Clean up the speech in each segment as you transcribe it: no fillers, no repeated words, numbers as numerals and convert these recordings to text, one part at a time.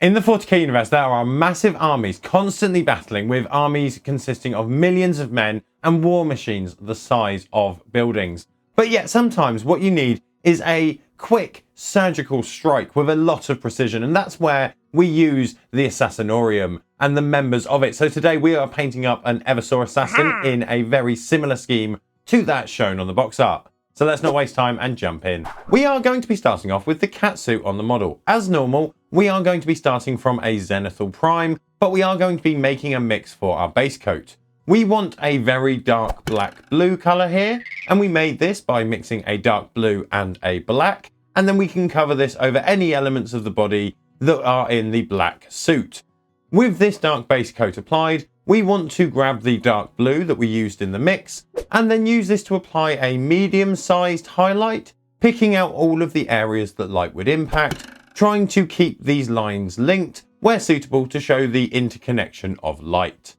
In the 40k universe, there are massive armies constantly battling with armies consisting of millions of men and war machines the size of buildings. But yet sometimes what you need is a quick surgical strike with a lot of precision, and that's where we use the Assassinorium and the members of it. So today we are painting up an Eversor Assassin in a very similar scheme to that shown on the box art. So let's not waste time and jump in. We are going to be starting off with the catsuit on the model. As normal, we are going to be starting from a Zenithal Prime, but we are going to be making a mix for our base coat. We want a very dark black blue color here, and we made this by mixing a dark blue and a black, and then we can cover this over any elements of the body that are in the black suit. With this dark base coat applied, we want to grab the dark blue that we used in the mix and then use this to apply a medium-sized highlight, picking out all of the areas that light would impact, trying to keep these lines linked where suitable to show the interconnection of light.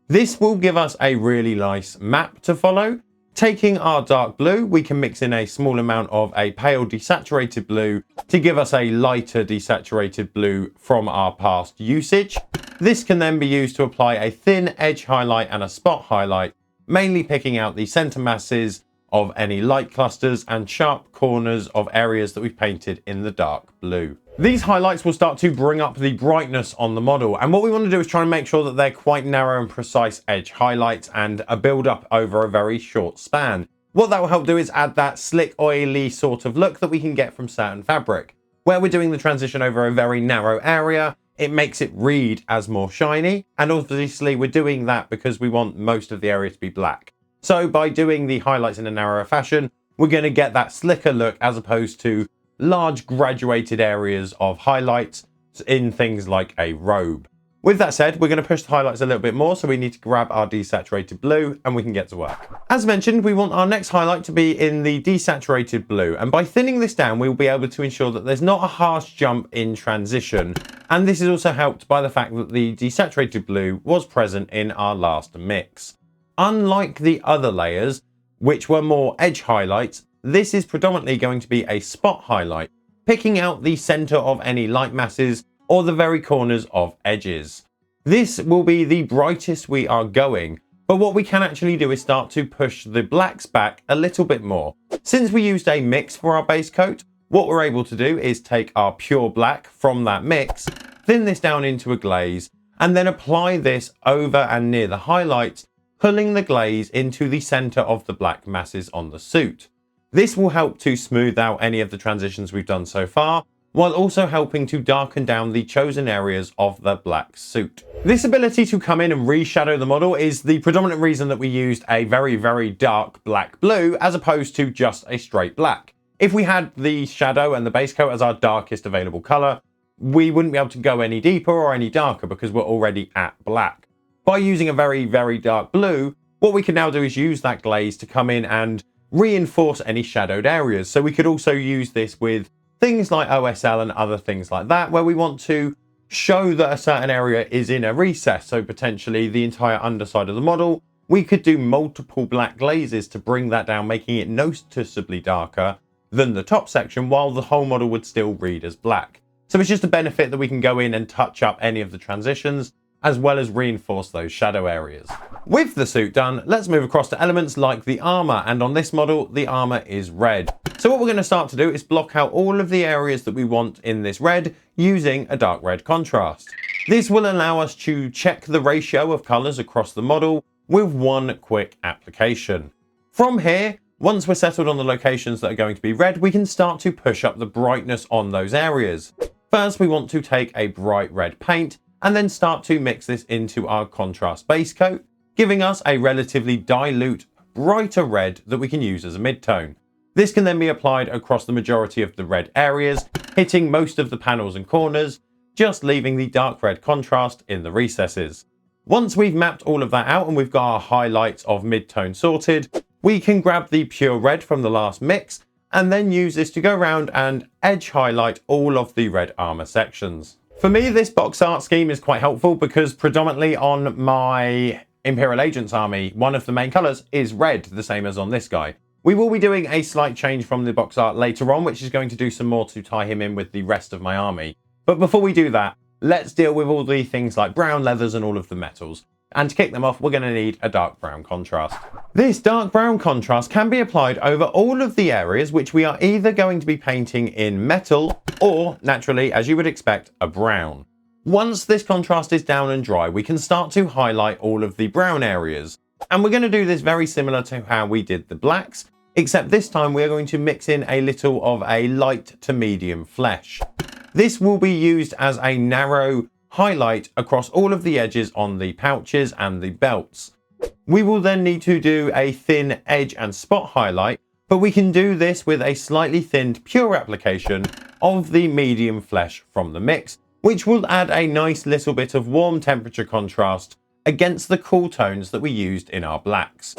This will give us a really nice map to follow. Taking our dark blue, we can mix in a small amount of a pale desaturated blue to give us a lighter desaturated blue from our past usage. This can then be used to apply a thin edge highlight and a spot highlight, mainly picking out the center masses of any light clusters and sharp corners of areas that we've painted in the dark blue. These highlights will start to bring up the brightness on the model, and what we want to do is try and make sure that they're quite narrow and precise edge highlights and a build up over a very short span. What that will help do is add that slick, oily sort of look that we can get from certain fabric. Where we're doing the transition over a very narrow area, it makes it read as more shiny, and obviously we're doing that because we want most of the area to be black. So by doing the highlights in a narrower fashion, we're going to get that slicker look as opposed to large graduated areas of highlights in things like a robe. With that said, we're going to push the highlights a little bit more, so we need to grab our desaturated blue and we can get to work. As mentioned, we want our next highlight to be in the desaturated blue, and by thinning this down, we will be able to ensure that there's not a harsh jump in transition. And this is also helped by the fact that the desaturated blue was present in our last mix. Unlike the other layers, which were more edge highlights, this is predominantly going to be a spot highlight, picking out the center of any light masses or the very corners of edges. This will be the brightest we are going, but what we can actually do is start to push the blacks back a little bit more. Since we used a mix for our base coat, what we're able to do is take our pure black from that mix, thin this down into a glaze, and then apply this over and near the highlights, pulling the glaze into the center of the black masses on the suit. This will help to smooth out any of the transitions we've done so far, while also helping to darken down the chosen areas of the black suit. This ability to come in and reshadow the model is the predominant reason that we used a very, very dark black blue as opposed to just a straight black. If we had the shadow and the base coat as our darkest available color, we wouldn't be able to go any deeper or any darker because we're already at black. By using a very, very dark blue, what we can now do is use that glaze to come in and reinforce any shadowed areas. So we could also use this with things like OSL and other things like that, where we want to show that a certain area is in a recess. So potentially the entire underside of the model, we could do multiple black glazes to bring that down, making it noticeably darker than the top section, while the whole model would still read as black. So it's just a benefit that we can go in and touch up any of the transitions, as well as reinforce those shadow areas. With the suit done, let's move across to elements like the armor, and on this model, the armor is red. So what we're going to start to do is block out all of the areas that we want in this red using a dark red contrast. This will allow us to check the ratio of colors across the model with one quick application. From here, once we're settled on the locations that are going to be red, we can start to push up the brightness on those areas. First, we want to take a bright red paint and then start to mix this into our contrast base coat, giving us a relatively dilute, brighter red that we can use as a midtone. This can then be applied across the majority of the red areas, hitting most of the panels and corners, just leaving the dark red contrast in the recesses. Once we've mapped all of that out and we've got our highlights of midtone sorted, we can grab the pure red from the last mix and then use this to go around and edge highlight all of the red armor sections. For me, this box art scheme is quite helpful because predominantly on my Imperial Agents army, one of the main colors is red, the same as on this guy. We will be doing a slight change from the box art later on, which is going to do some more to tie him in with the rest of my army. But before we do that, let's deal with all the things like brown leathers and all of the metals. And to kick them off, we're going to need a dark brown contrast. This dark brown contrast can be applied over all of the areas which we are either going to be painting in metal or, naturally, as you would expect, a brown. Once this contrast is down and dry, we can start to highlight all of the brown areas. And we're going to do this very similar to how we did the blacks, except this time we're going to mix in a little of a light to medium flesh. This will be used as a narrow highlight across all of the edges on the pouches and the belts. We will then need to do a thin edge and spot highlight, but we can do this with a slightly thinned pure application of the medium flesh from the mix, which will add a nice little bit of warm temperature contrast against the cool tones that we used in our blacks.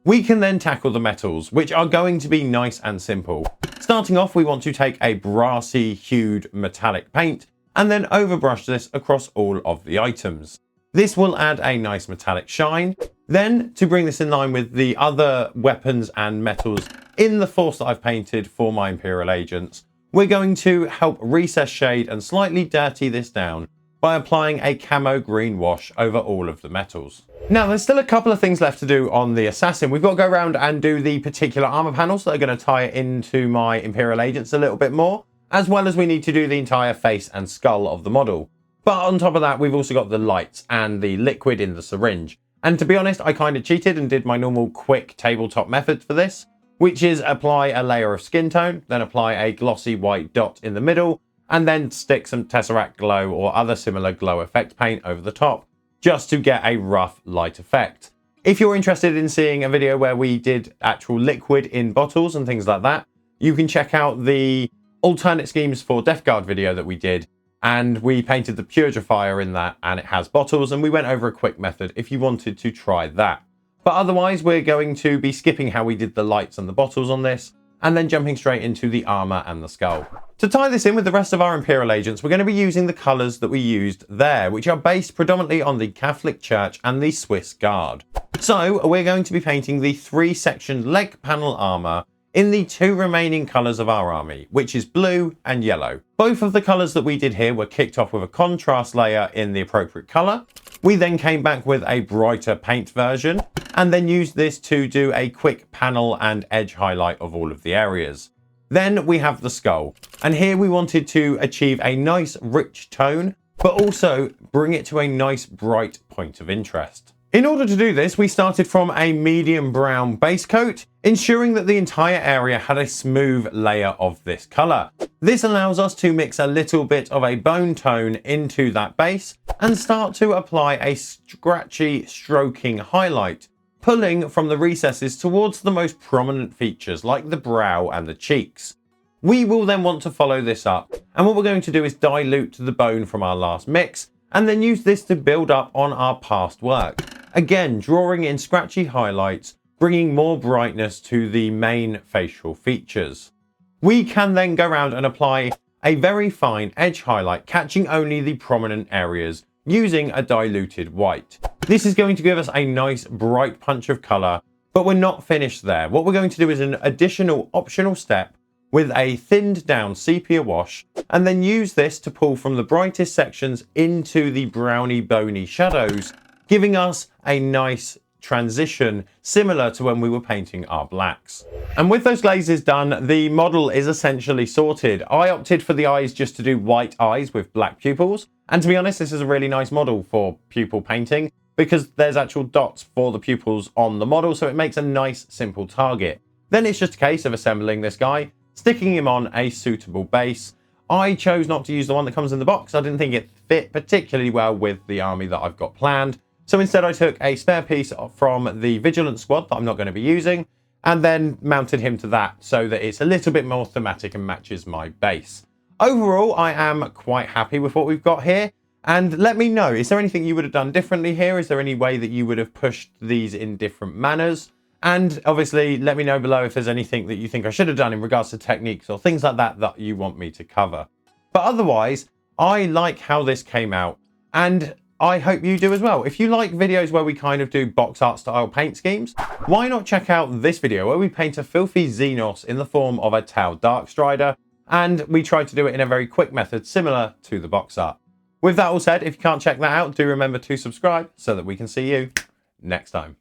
We can then tackle the metals, which are going to be nice and simple. Starting off, we want to take a brassy hued metallic paint and then overbrush this across all of the items. This will add a nice metallic shine. Then, to bring this in line with the other weapons and metals in the force that I've painted for my Imperial agents, we're going to help recess shade and slightly dirty this down by applying a camo green wash over all of the metals. Now, there's still a couple of things left to do on the Assassin. We've got to go around and do the particular armor panels that are going to tie it into my Imperial agents a little bit more, as well as we need to do the entire face and skull of the model. But on top of that, we've also got the lights and the liquid in the syringe. And to be honest, I kind of cheated and did my normal quick tabletop method for this, which is apply a layer of skin tone, then apply a glossy white dot in the middle, and then stick some Tesseract Glow or other similar glow effect paint over the top, just to get a rough light effect. If you're interested in seeing a video where we did actual liquid in bottles and things like that, you can check out the alternate schemes for Death Guard video that we did, and we painted the Purifier in that, and it has bottles, and we went over a quick method if you wanted to try that. But otherwise, we're going to be skipping how we did the lights and the bottles on this, and then jumping straight into the armor and the skull. To tie this in with the rest of our Imperial agents, we're going to be using the colors that we used there, which are based predominantly on the Catholic Church and the Swiss Guard. So we're going to be painting the 3-section leg panel armor in the 2 remaining colors of our army, which is blue and yellow. Both of the colors that we did here were kicked off with a contrast layer in the appropriate color. We then came back with a brighter paint version and then used this to do a quick panel and edge highlight of all of the areas. Then we have the skull, and here we wanted to achieve a nice rich tone, but also bring it to a nice bright point of interest. In order to do this, we started from a medium brown base coat, ensuring that the entire area had a smooth layer of this color. This allows us to mix a little bit of a bone tone into that base and start to apply a scratchy stroking highlight, pulling from the recesses towards the most prominent features like the brow and the cheeks. We will then want to follow this up, and what we're going to do is dilute the bone from our last mix and then use this to build up on our past work. Again, drawing in scratchy highlights, bringing more brightness to the main facial features. We can then go around and apply a very fine edge highlight, catching only the prominent areas using a diluted white. This is going to give us a nice bright punch of color, but we're not finished there. What we're going to do is an additional optional step with a thinned down sepia wash, and then use this to pull from the brightest sections into the browny bony shadows, giving us a nice transition similar to when we were painting our blacks. And with those glazes done, the model is essentially sorted. I opted for the eyes just to do white eyes with black pupils, and to be honest, this is a really nice model for pupil painting because there's actual dots for the pupils on the model, so it makes a nice simple target. Then it's just a case of assembling this guy, sticking him on a suitable base. I chose not to use the one that comes in the box. I didn't think it fit particularly well with the army that I've got planned. So instead I took a spare piece from the Vigilant Squad that I'm not going to be using, and then mounted him to that so that it's a little bit more thematic and matches my base. Overall, I am quite happy with what we've got here. And let me know, is there anything you would have done differently here? Is there any way that you would have pushed these in different manners? And obviously, let me know below if there's anything that you think I should have done in regards to techniques or things like that that you want me to cover. But otherwise, I like how this came out, and I hope you do as well. If you like videos where we kind of do box art style paint schemes, why not check out this video where we paint a filthy Xenos in the form of a Tau Darkstrider, and we try to do it in a very quick method similar to the box art. With that all said, if you can't check that out, do remember to subscribe so that we can see you next time.